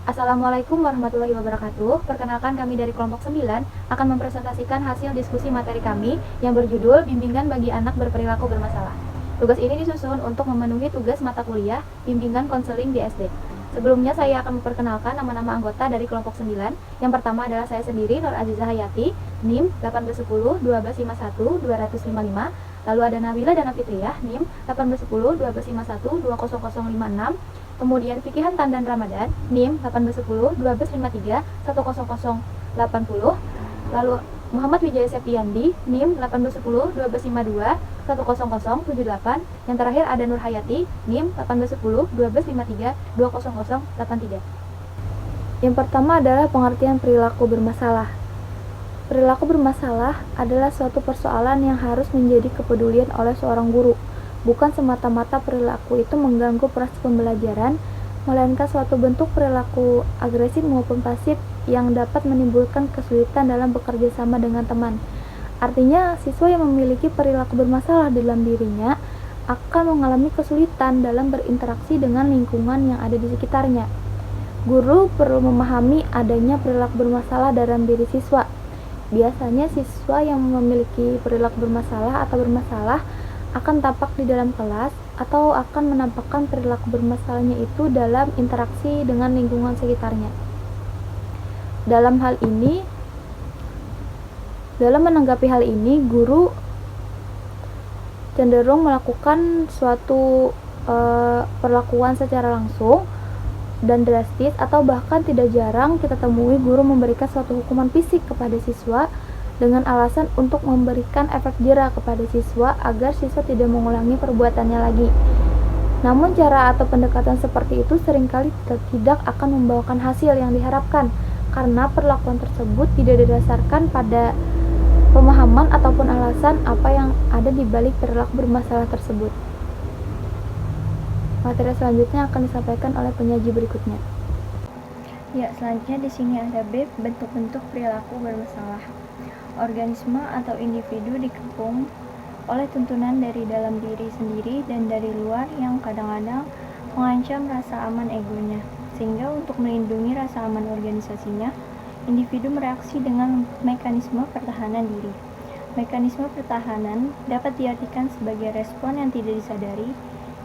Assalamualaikum warahmatullahi wabarakatuh. Perkenalkan, kami dari kelompok 9 akan mempresentasikan hasil diskusi materi kami yang berjudul Bimbingan bagi Anak Berperilaku Bermasalah. Tugas ini disusun untuk memenuhi tugas mata kuliah Bimbingan Konseling di SD. Sebelumnya saya akan memperkenalkan nama-nama anggota dari kelompok 9. Yang pertama adalah saya sendiri, Nur Azizah Hayati, NIM 1810 1251 255. Lalu ada Nabila Dana Fitriyah, NIM 1810 1251 20056. Kemudian Fikihan Tandan Ramadan, NIM 1810 1253 10080. Lalu Muhammad Wijaya Septiandi, NIM 1810 1252 10078. Yang terakhir ada Nur Hayati, NIM 1810 1253 20083. Yang pertama adalah pengertian perilaku bermasalah. Perilaku bermasalah adalah suatu persoalan yang harus menjadi kepedulian oleh seorang guru. Bukan semata-mata perilaku itu mengganggu proses pembelajaran, melainkan suatu bentuk perilaku agresif maupun pasif yang dapat menimbulkan kesulitan dalam bekerja sama dengan teman. Artinya, siswa yang memiliki perilaku bermasalah dalam dirinya akan mengalami kesulitan dalam berinteraksi dengan lingkungan yang ada di sekitarnya. Guru perlu memahami adanya perilaku bermasalah dalam diri siswa. Biasanya siswa yang memiliki perilaku bermasalah atau bermasalah akan tampak di dalam kelas atau akan menampakkan perilaku bermasalahnya itu dalam interaksi dengan lingkungan sekitarnya. Dalam menanggapi hal ini, guru cenderung melakukan suatu perlakuan secara langsung dan drastis, atau bahkan tidak jarang kita temui guru memberikan suatu hukuman fisik kepada siswa dengan alasan untuk memberikan efek jera kepada siswa agar siswa tidak mengulangi perbuatannya lagi. Namun cara atau pendekatan seperti itu seringkali tidak akan membawakan hasil yang diharapkan karena perlakuan tersebut tidak didasarkan pada pemahaman ataupun alasan apa yang ada di balik perilaku bermasalah tersebut. Materi selanjutnya akan disampaikan oleh penyaji berikutnya. Ya, selanjutnya di sini ada B, bentuk-bentuk perilaku bermasalah. Organisme atau individu dikepung oleh tuntunan dari dalam diri sendiri dan dari luar yang kadang-kadang mengancam rasa aman egonya. Sehingga untuk melindungi rasa aman organisasinya, individu mereaksi dengan mekanisme pertahanan diri. Mekanisme pertahanan dapat diartikan sebagai respon yang tidak disadari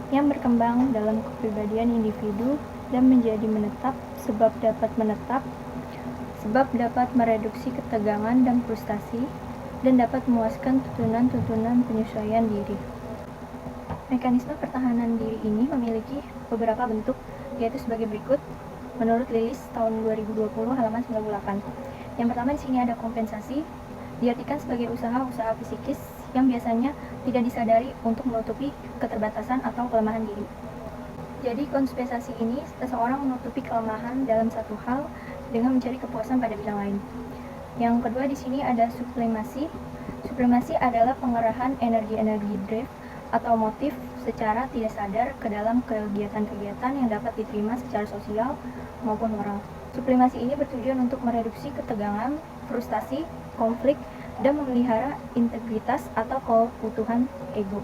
yang berkembang dalam kepribadian individu dan menjadi menetap sebab dapat mereduksi ketegangan dan frustasi dan dapat memuaskan tuntunan-tuntunan penyesuaian diri. Mekanisme pertahanan diri ini memiliki beberapa bentuk, yaitu sebagai berikut menurut Lilis tahun 2020 halaman 98. Yang pertama di sini ada kompensasi, diartikan sebagai usaha-usaha psikis yang biasanya tidak disadari untuk menutupi keterbatasan atau kelemahan diri. Jadi kompensasi ini seseorang menutupi kelemahan dalam satu hal dengan mencari kepuasan pada bidang lain. Yang kedua di sini ada sublimasi. Sublimasi adalah pengerahan energi-energi drive atau motif secara tidak sadar ke dalam kegiatan-kegiatan yang dapat diterima secara sosial maupun moral. Sublimasi ini bertujuan untuk mereduksi ketegangan, frustasi, konflik, dan memelihara integritas atau keutuhan ego.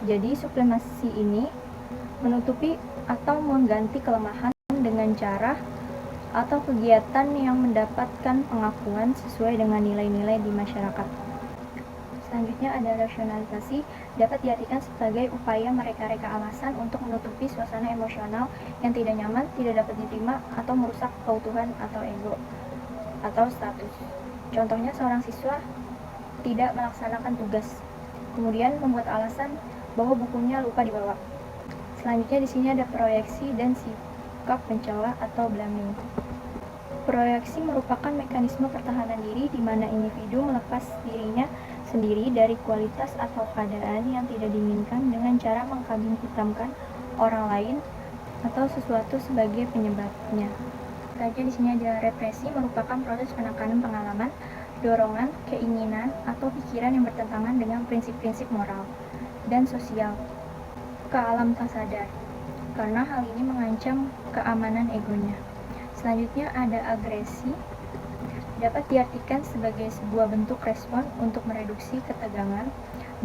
Jadi sublimasi ini menutupi atau mengganti kelemahan dengan cara atau kegiatan yang mendapatkan pengakuan sesuai dengan nilai-nilai di masyarakat. Selanjutnya ada rasionalisasi, dapat diartikan sebagai upaya mereka-reka alasan untuk menutupi suasana emosional yang tidak nyaman, tidak dapat diterima, atau merusak keutuhan atau ego atau status. Contohnya seorang siswa tidak melaksanakan tugas, kemudian membuat alasan bahwa bukunya lupa dibawa. Selanjutnya di sini ada proyeksi dan sikap mencela atau blaming. Proyeksi merupakan mekanisme pertahanan diri di mana individu melepas dirinya sendiri dari kualitas atau keadaan yang tidak diinginkan dengan cara mengkambing hitamkan orang lain atau sesuatu sebagai penyebabnya. Selanjutnya di sini ada represi, merupakan proses penekanan pengalaman, dorongan, keinginan, atau pikiran yang bertentangan dengan prinsip-prinsip moral dan sosial ke alam tak sadar, karena hal ini mengancam keamanan egonya. Selanjutnya ada agresi, dapat diartikan sebagai sebuah bentuk respon untuk mereduksi ketegangan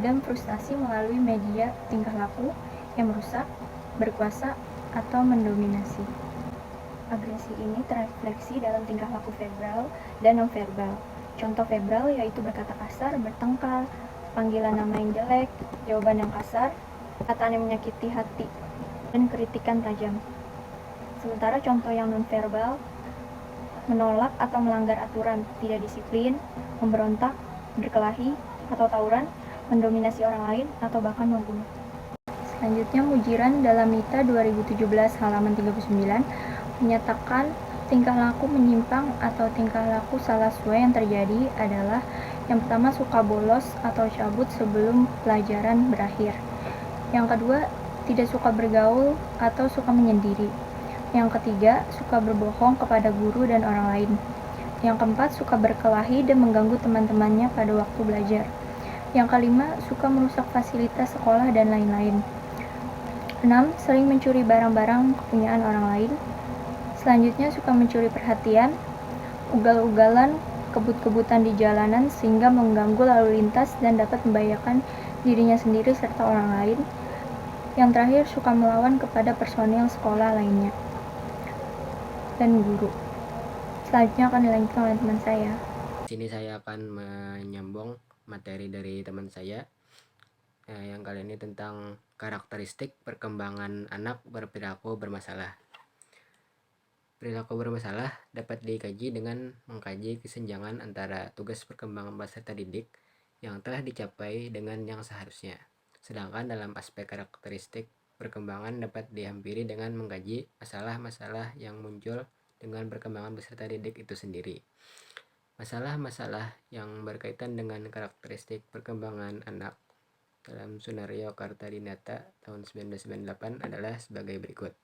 dan frustasi melalui media tingkah laku yang merusak, berkuasa, atau mendominasi. agresi ini terrefleksi dalam tingkah laku verbal dan nonverbal. Contoh verbal yaitu berkata kasar, bertengkar, panggilan nama yang jelek, jawaban yang kasar, perkataan yang menyakiti hati, dan kritikan tajam. Sementara contoh yang nonverbal menolak atau melanggar aturan, tidak disiplin, memberontak, berkelahi, atau tawuran, mendominasi orang lain, atau bahkan membunuh. Selanjutnya, Mujiran dalam Mita 2017 halaman 39 menyatakan tingkah laku menyimpang atau tingkah laku salah sesuai yang terjadi adalah yang pertama suka bolos atau cabut sebelum pelajaran berakhir. Yang kedua, tidak suka bergaul atau suka menyendiri. Yang ketiga, suka berbohong kepada guru dan orang lain. Yang keempat, suka berkelahi dan mengganggu teman-temannya pada waktu belajar. Yang kelima, suka merusak fasilitas sekolah dan lain-lain. 6. Sering mencuri barang-barang kepunyaan orang lain. Selanjutnya, suka mencuri perhatian, ugal-ugalan, kebut-kebutan di jalanan sehingga mengganggu lalu lintas dan dapat membahayakan dirinya sendiri serta orang lain. Yang terakhir, suka melawan kepada personil sekolah lainnya dan guru. Selanjutnya akan dilanjutkan oleh teman saya. Di sini saya akan menyambung materi dari teman saya yang kali ini tentang karakteristik perkembangan anak berperilaku bermasalah. Perilaku bermasalah dapat dikaji dengan mengkaji kesenjangan antara tugas perkembangan peserta didik yang telah dicapai dengan yang seharusnya. Sedangkan dalam aspek karakteristik perkembangan dapat dihampiri dengan mengkaji masalah-masalah yang muncul dengan perkembangan peserta didik itu sendiri. Masalah-masalah yang berkaitan dengan karakteristik perkembangan anak dalam Sunario Kartadinata tahun 1998 adalah sebagai berikut.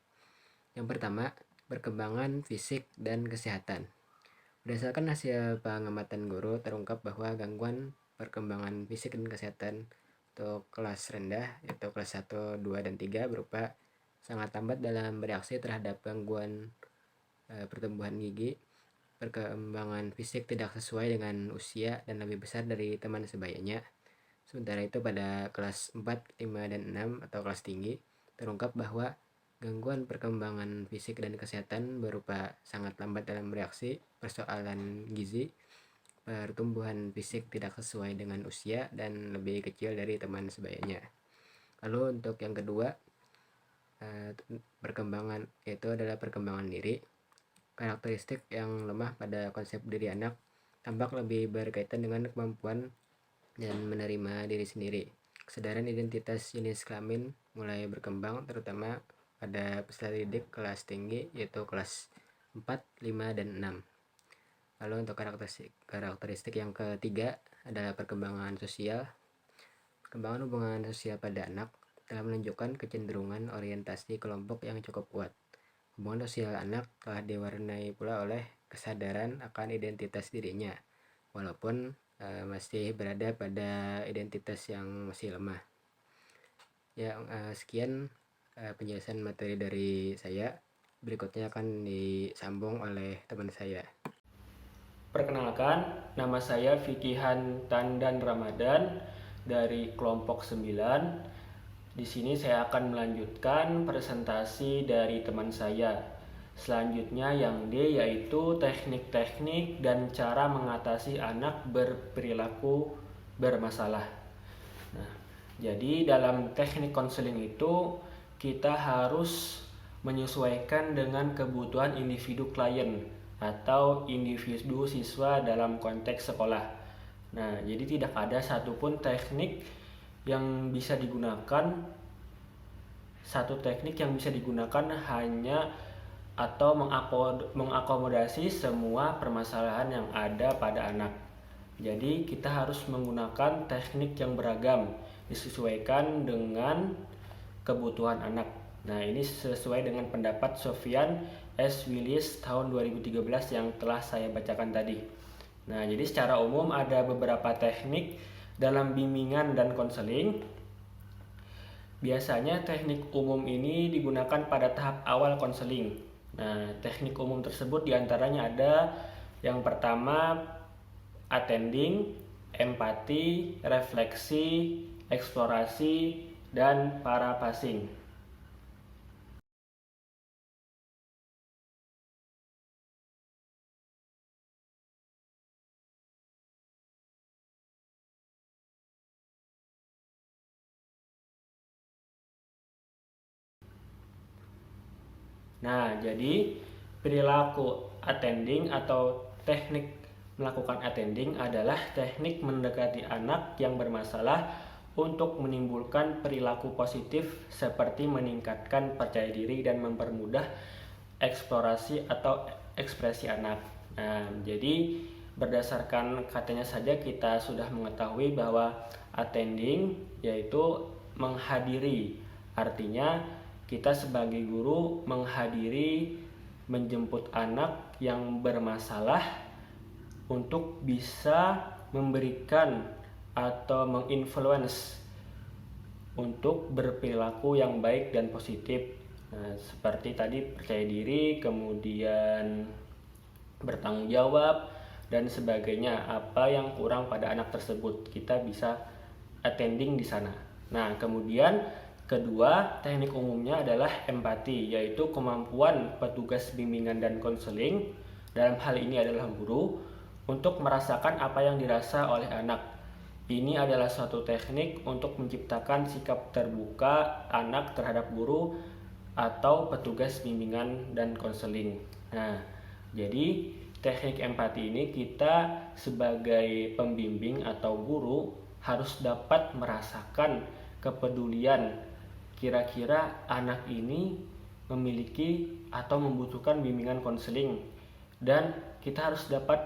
Yang pertama, perkembangan fisik dan kesehatan. Berdasarkan hasil pengamatan guru, terungkap bahwa gangguan perkembangan fisik dan kesehatan untuk kelas rendah, yaitu kelas 1, 2, dan 3 berupa sangat lambat dalam bereaksi terhadap gangguan pertumbuhan gigi, perkembangan fisik tidak sesuai dengan usia dan lebih besar dari teman sebayanya. Sementara itu pada kelas 4, 5, dan 6 atau kelas tinggi, terungkap bahwa gangguan perkembangan fisik dan kesehatan berupa sangat lambat dalam bereaksi, persoalan gizi, pertumbuhan fisik tidak sesuai dengan usia, dan lebih kecil dari teman sebayanya. Lalu untuk yang kedua, perkembangan yaitu adalah perkembangan diri. Karakteristik yang lemah pada konsep diri anak tampak lebih berkaitan dengan kemampuan dan menerima diri sendiri. Kesadaran identitas jenis kelamin mulai berkembang terutama pada peserta didik kelas tinggi yaitu kelas 4, 5, dan 6. Lalu untuk karakteristik yang ketiga adalah perkembangan sosial. Perkembangan hubungan sosial pada anak telah menunjukkan kecenderungan orientasi kelompok yang cukup kuat. Hubungan sosial anak telah diwarnai pula oleh kesadaran akan identitas dirinya, walaupun masih berada pada identitas yang masih lemah. Ya, sekian penjelasan materi dari saya. Berikutnya akan disambung oleh teman saya. Perkenalkan, nama saya Fikihan Tandan Ramadan dari kelompok 9. Di sini saya akan melanjutkan presentasi dari teman saya. Selanjutnya yang D yaitu teknik-teknik dan cara mengatasi anak berperilaku bermasalah. Nah, jadi dalam teknik konseling itu kita harus menyesuaikan dengan kebutuhan individu klien atau individu siswa dalam konteks sekolah. Nah, jadi tidak ada satupun teknik yang bisa digunakan, satu teknik yang bisa digunakan hanya atau mengakomodasi semua permasalahan yang ada pada anak. Jadi kita harus menggunakan teknik yang beragam, disesuaikan dengan kebutuhan anak. Nah, ini sesuai dengan pendapat Sofyan S. Willis tahun 2013 yang telah saya bacakan tadi. Nah, jadi secara umum ada beberapa teknik dalam bimbingan dan konseling. Biasanya teknik umum ini digunakan pada tahap awal konseling. Nah, teknik umum tersebut diantaranya ada yang pertama attending, empati, refleksi, eksplorasi, dan paraphrasing. Nah, jadi perilaku attending atau teknik melakukan attending adalah teknik mendekati anak yang bermasalah untuk menimbulkan perilaku positif seperti meningkatkan percaya diri dan mempermudah eksplorasi atau ekspresi anak. Nah, jadi berdasarkan katanya saja kita sudah mengetahui bahwa attending yaitu menghadiri. Artinya kita sebagai guru menghadiri, menjemput anak yang bermasalah untuk bisa memberikan atau menginfluence untuk berperilaku yang baik dan positif. Nah, seperti tadi percaya diri, kemudian bertanggung jawab dan sebagainya. Apa yang kurang pada anak tersebut, kita bisa attending di sana. Nah, kemudian kedua, teknik umumnya adalah empati, yaitu kemampuan petugas bimbingan dan konseling, dalam hal ini adalah guru, untuk merasakan apa yang dirasa oleh anak. Ini adalah suatu teknik untuk menciptakan sikap terbuka anak terhadap guru atau petugas bimbingan dan konseling. Nah, jadi teknik empati ini kita sebagai pembimbing atau guru harus dapat merasakan kepedulian. Kira-kira anak ini memiliki atau membutuhkan bimbingan konseling, dan kita harus dapat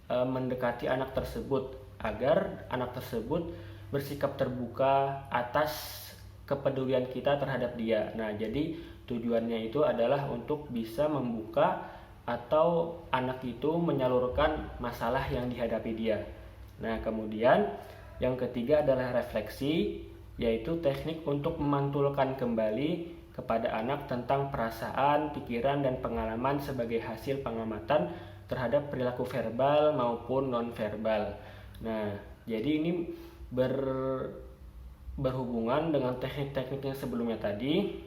mendekati anak tersebut agar anak tersebut bersikap terbuka atas kepedulian kita terhadap dia. Nah, jadi tujuannya itu adalah untuk bisa membuka atau anak itu menyalurkan masalah yang dihadapi dia. Nah, kemudian yang ketiga adalah refleksi, yaitu teknik untuk memantulkan kembali kepada anak tentang perasaan, pikiran, dan pengalaman sebagai hasil pengamatan terhadap perilaku verbal maupun non-verbal. Nah, jadi ini berhubungan dengan teknik-teknik yang sebelumnya tadi,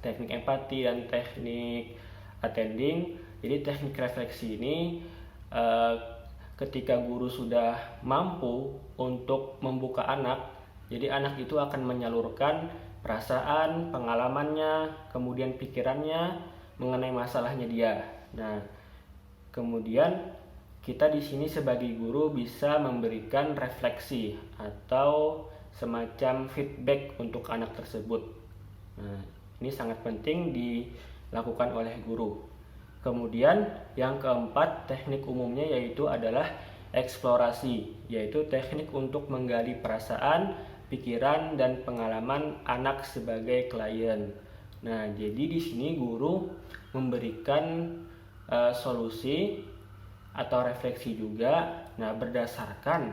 teknik empati dan teknik attending. Jadi teknik refleksi ini ketika guru sudah mampu untuk membuka anak, jadi anak itu akan menyalurkan perasaan, pengalamannya, kemudian pikirannya mengenai masalahnya dia. Nah, kemudian kita di sini sebagai guru bisa memberikan refleksi atau semacam feedback untuk anak tersebut. Nah, ini sangat penting dilakukan oleh guru. Kemudian yang keempat, teknik umumnya yaitu adalah eksplorasi, yaitu teknik untuk menggali perasaan, pikiran, dan pengalaman anak sebagai klien. Nah, jadi di sini guru memberikan solusi atau refleksi juga. Nah, berdasarkan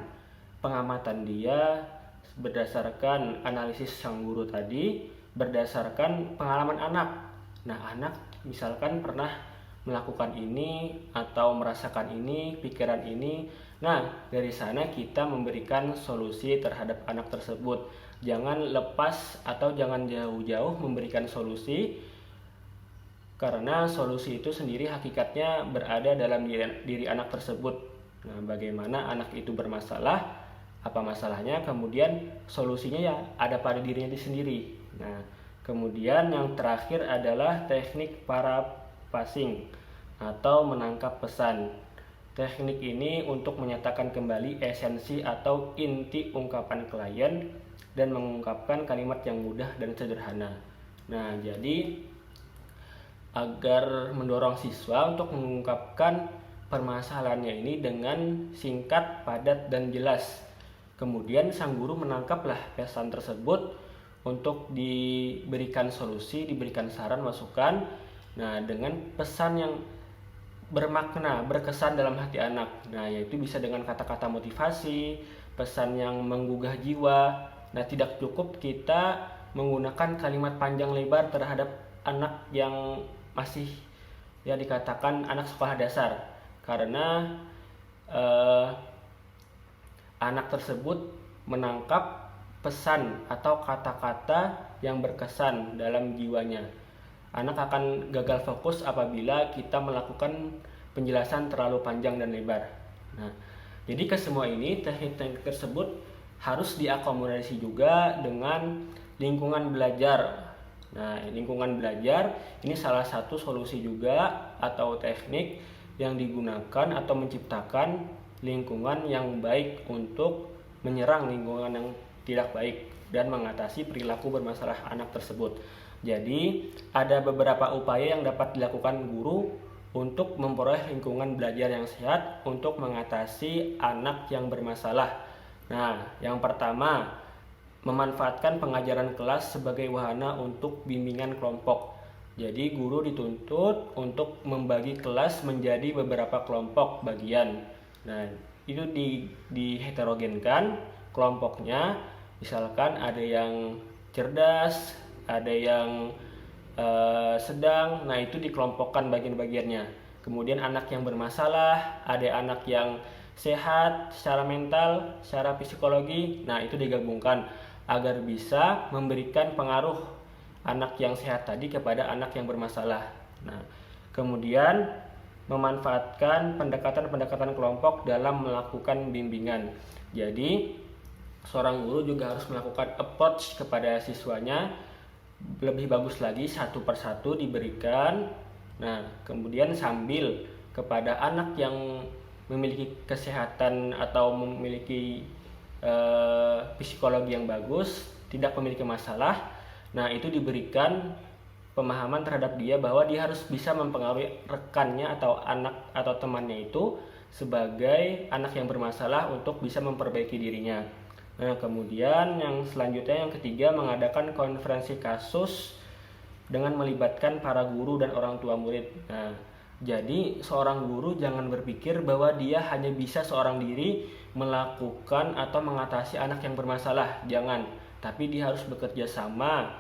pengamatan dia, berdasarkan analisis sang guru tadi, berdasarkan pengalaman anak. Nah, anak misalkan pernah melakukan ini atau merasakan ini, pikiran ini. Nah, dari sana kita memberikan solusi terhadap anak tersebut. Jangan lepas atau jangan jauh-jauh memberikan solusi, karena solusi itu sendiri hakikatnya berada dalam diri anak tersebut. Nah, bagaimana anak itu bermasalah, apa masalahnya, kemudian solusinya ya ada pada dirinya sendiri. Nah, kemudian yang terakhir adalah teknik paraphrasing atau menangkap pesan. Teknik ini untuk menyatakan kembali esensi atau inti ungkapan klien dan mengungkapkan kalimat yang mudah dan sederhana. Nah, jadi agar mendorong siswa untuk mengungkapkan permasalahannya ini dengan singkat, padat, dan jelas. Kemudian sang guru menangkaplah pesan tersebut untuk diberikan solusi, diberikan saran, masukan. Nah, dengan pesan yang bermakna, berkesan dalam hati anak. Nah, yaitu bisa dengan kata-kata motivasi, pesan yang menggugah jiwa. Nah, tidak cukup kita menggunakan kalimat panjang lebar terhadap anak yang masih ya dikatakan anak sekolah dasar, karena anak tersebut menangkap pesan atau kata-kata yang berkesan dalam jiwanya. Anak akan gagal fokus apabila kita melakukan penjelasan terlalu panjang dan lebar. Nah, jadi ke semua ini teknik-teknik tersebut harus diakomodasi juga dengan lingkungan belajar Nah, lingkungan belajar ini salah satu solusi juga atau teknik yang digunakan atau menciptakan lingkungan yang baik untuk menyerang lingkungan yang tidak baik dan mengatasi perilaku bermasalah anak tersebut. Jadi, ada beberapa upaya yang dapat dilakukan guru untuk memperoleh lingkungan belajar yang sehat untuk mengatasi anak yang bermasalah. Nah, yang pertama, memanfaatkan pengajaran kelas sebagai wahana untuk bimbingan kelompok. Jadi guru dituntut untuk membagi kelas menjadi beberapa kelompok bagian. Nah, itu diheterogenkan kelompoknya. Misalkan ada yang cerdas, ada yang sedang. Nah, itu dikelompokkan bagian-bagiannya. Kemudian anak yang bermasalah, ada anak yang sehat secara mental, secara psikologi. Nah, itu digabungkan agar bisa memberikan pengaruh anak yang sehat tadi kepada anak yang bermasalah. Nah, kemudian memanfaatkan pendekatan-pendekatan kelompok dalam melakukan bimbingan. Jadi, seorang guru juga harus melakukan approach kepada siswanya. Lebih bagus lagi satu persatu diberikan. Nah, kemudian sambil kepada anak yang memiliki kesehatan atau memiliki psikologi yang bagus, tidak memiliki masalah, nah itu diberikan pemahaman terhadap dia bahwa dia harus bisa mempengaruhi rekannya atau anak atau temannya itu sebagai anak yang bermasalah untuk bisa memperbaiki dirinya. Nah, kemudian yang selanjutnya, yang ketiga, mengadakan konferensi kasus dengan melibatkan para guru dan orang tua murid. Nah, jadi seorang guru jangan berpikir bahwa dia hanya bisa seorang diri melakukan atau mengatasi anak yang bermasalah, jangan. Tapi dia harus bekerja sama,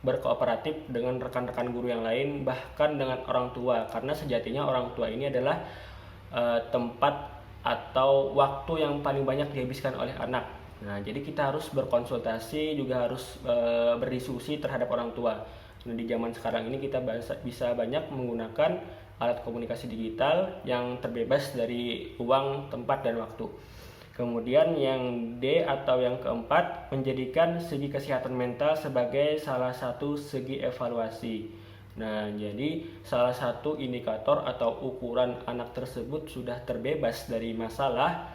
berkooperatif dengan rekan-rekan guru yang lain, bahkan dengan orang tua, karena sejatinya orang tua ini adalah tempat atau waktu yang paling banyak dihabiskan oleh anak. Nah, jadi kita harus berkonsultasi, juga harus berdiskusi terhadap orang tua. Nah, di zaman sekarang ini kita bisa banyak menggunakan alat komunikasi digital yang terbebas dari uang, tempat, dan waktu. Kemudian yang D atau yang keempat, menjadikan segi kesehatan mental sebagai salah satu segi evaluasi. Nah, jadi salah satu indikator atau ukuran anak tersebut sudah terbebas dari masalah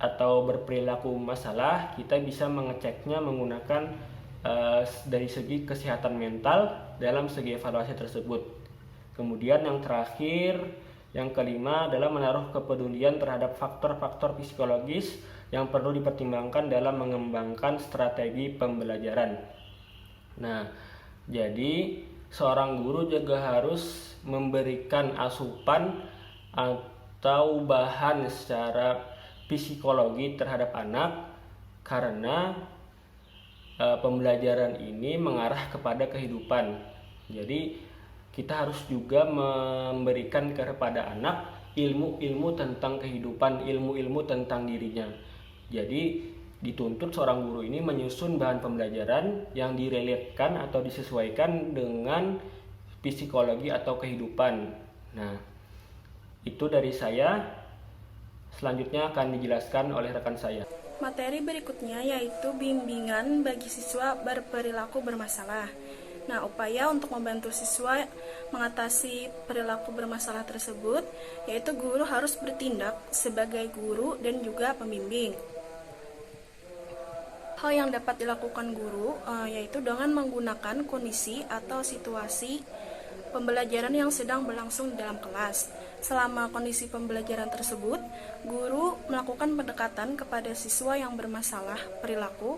atau berperilaku masalah, kita bisa mengeceknya menggunakan dari segi kesehatan mental dalam segi evaluasi tersebut. Kemudian yang terakhir, yang kelima adalah menaruh kepedulian terhadap faktor-faktor psikologis yang perlu dipertimbangkan dalam mengembangkan strategi pembelajaran. Nah, jadi seorang guru juga harus memberikan asupan atau bahan secara psikologi terhadap anak, karena pembelajaran ini mengarah kepada kehidupan. Jadi kita harus juga memberikan kepada anak ilmu-ilmu tentang kehidupan, ilmu-ilmu tentang dirinya. Jadi dituntut seorang guru ini menyusun bahan pembelajaran yang direlate-kan atau disesuaikan dengan psikologi atau kehidupan. Nah, itu dari saya. Selanjutnya akan dijelaskan oleh rekan saya. Materi berikutnya yaitu bimbingan bagi siswa berperilaku bermasalah. Nah, upaya untuk membantu siswa mengatasi perilaku bermasalah tersebut, yaitu guru harus bertindak sebagai guru dan juga pembimbing. Hal yang dapat dilakukan guru yaitu dengan menggunakan kondisi atau situasi pembelajaran yang sedang berlangsung di dalam kelas. Selama kondisi pembelajaran tersebut, guru melakukan pendekatan kepada siswa yang bermasalah perilaku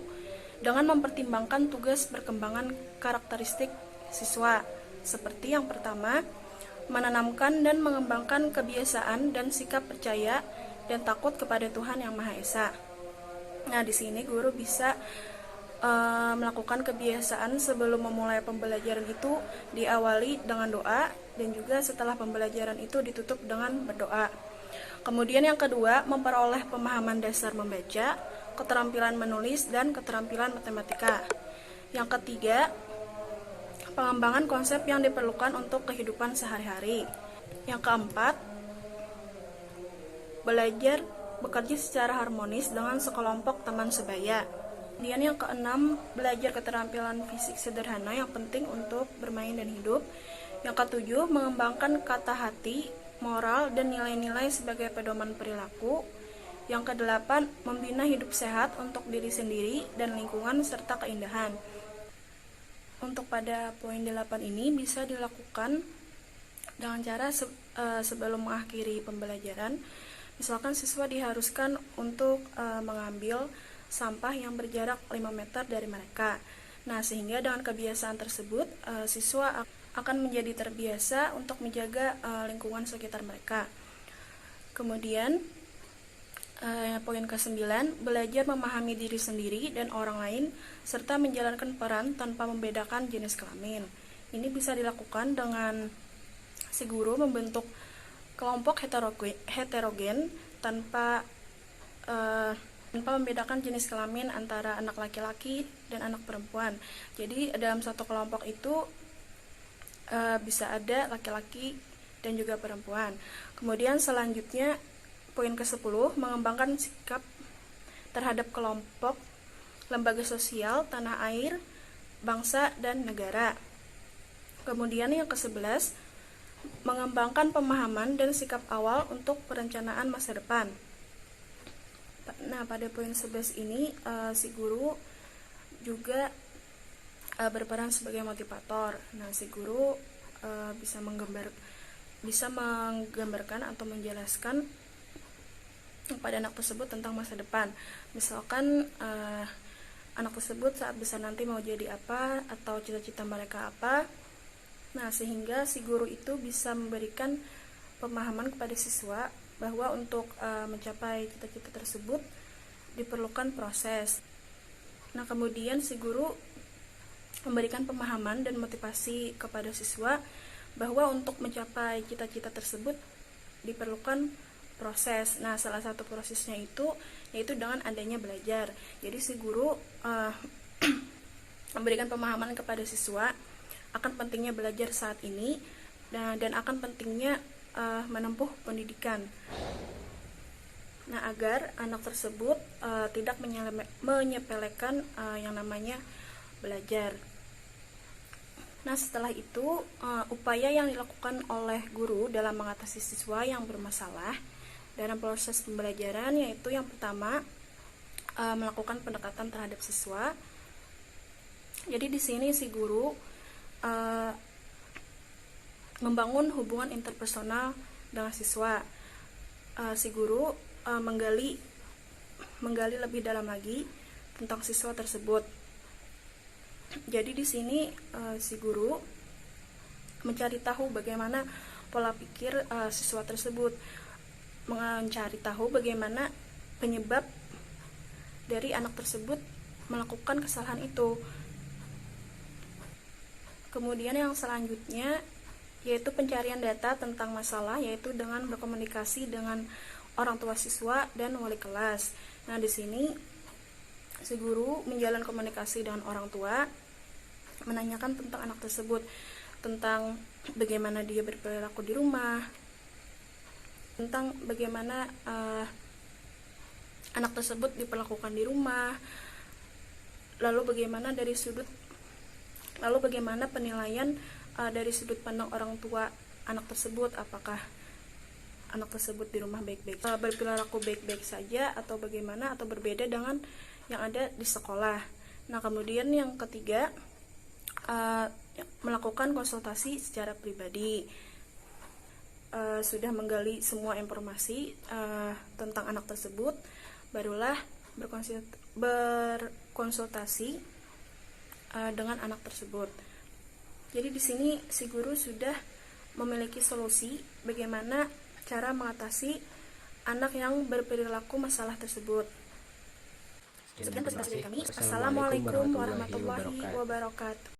dengan mempertimbangkan tugas perkembangan karakteristik siswa. Seperti yang pertama, menanamkan dan mengembangkan kebiasaan dan sikap percaya dan takut kepada Tuhan Yang Maha Esa. Nah, di sini guru bisa melakukan kebiasaan sebelum memulai pembelajaran itu diawali dengan doa, dan juga setelah pembelajaran itu ditutup dengan berdoa. Kemudian yang kedua, memperoleh pemahaman dasar membaca, keterampilan menulis, dan keterampilan matematika. Yang ketiga, pengembangan konsep yang diperlukan untuk kehidupan sehari-hari. Yang keempat, belajar bekerja secara harmonis dengan sekelompok teman sebaya. Kemudian yang keenam, belajar keterampilan fisik sederhana yang penting untuk bermain dan hidup. Yang ketujuh, mengembangkan kata hati, moral, dan nilai-nilai sebagai pedoman perilaku. Yang kedelapan, membina hidup sehat untuk diri sendiri dan lingkungan serta keindahan. Untuk pada poin 8 ini bisa dilakukan dengan cara sebelum mengakhiri pembelajaran. Misalkan siswa diharuskan untuk mengambil sampah yang berjarak 5 meter dari mereka. Nah, sehingga dengan kebiasaan tersebut siswa akan menjadi terbiasa untuk menjaga lingkungan sekitar mereka. Kemudian poin ke-9, belajar memahami diri sendiri dan orang lain serta menjalankan peran tanpa membedakan jenis kelamin. Ini bisa dilakukan dengan si guru membentuk kelompok heterogen tanpa membedakan jenis kelamin antara anak laki-laki dan anak perempuan. Jadi dalam satu kelompok itu bisa ada laki-laki dan juga perempuan. Kemudian selanjutnya poin ke-10, mengembangkan sikap terhadap kelompok, lembaga sosial, tanah air, bangsa, dan negara. Kemudian yang ke-11, mengembangkan pemahaman dan sikap awal untuk perencanaan masa depan. Nah, pada poin 11 ini si guru juga berperan sebagai motivator. Nah, si guru bisa menggambarkan atau menjelaskan kepada anak tersebut tentang masa depan. Misalkan anak tersebut saat besar nanti mau jadi apa atau cita-cita mereka apa. Nah, sehingga si guru itu bisa memberikan pemahaman kepada siswa bahwa untuk mencapai cita-cita tersebut diperlukan proses. Nah, kemudian si guru memberikan pemahaman dan motivasi kepada siswa bahwa untuk mencapai cita-cita tersebut diperlukan proses. Nah, salah satu prosesnya itu yaitu dengan adanya belajar. Jadi si guru memberikan pemahaman kepada siswa akan pentingnya belajar saat ini dan akan pentingnya menempuh pendidikan. Nah, agar anak tersebut tidak menyepelekan yang namanya belajar. Nah, setelah itu upaya yang dilakukan oleh guru dalam mengatasi siswa yang bermasalah dalam proses pembelajaran yaitu yang pertama melakukan pendekatan terhadap siswa. Jadi di sini si guru membangun hubungan interpersonal dengan siswa. Si guru menggali lebih dalam lagi tentang siswa tersebut. Jadi di sini si guru mencari tahu bagaimana pola pikir siswa tersebut, mencari tahu bagaimana penyebab dari anak tersebut melakukan kesalahan itu. Kemudian yang selanjutnya yaitu pencarian data tentang masalah, yaitu dengan berkomunikasi dengan orang tua siswa dan wali kelas. Nah, di sini si guru menjalin komunikasi dengan orang tua, menanyakan tentang anak tersebut, tentang bagaimana dia berperilaku di rumah, tentang bagaimana anak tersebut diperlakukan di rumah, lalu bagaimana penilaian dari sudut pandang orang tua anak tersebut, apakah anak tersebut di rumah baik-baik berperilaku baik-baik saja atau bagaimana, atau berbeda dengan yang ada di sekolah. Nah, kemudian yang ketiga melakukan konsultasi secara pribadi. Sudah menggali semua informasi tentang anak tersebut, barulah berkonsultasi dengan anak tersebut. Jadi di sini si guru sudah memiliki solusi bagaimana cara mengatasi anak yang berperilaku masalah tersebut. Sekian presentasi dari kami. Assalamualaikum warahmatullahi wabarakatuh.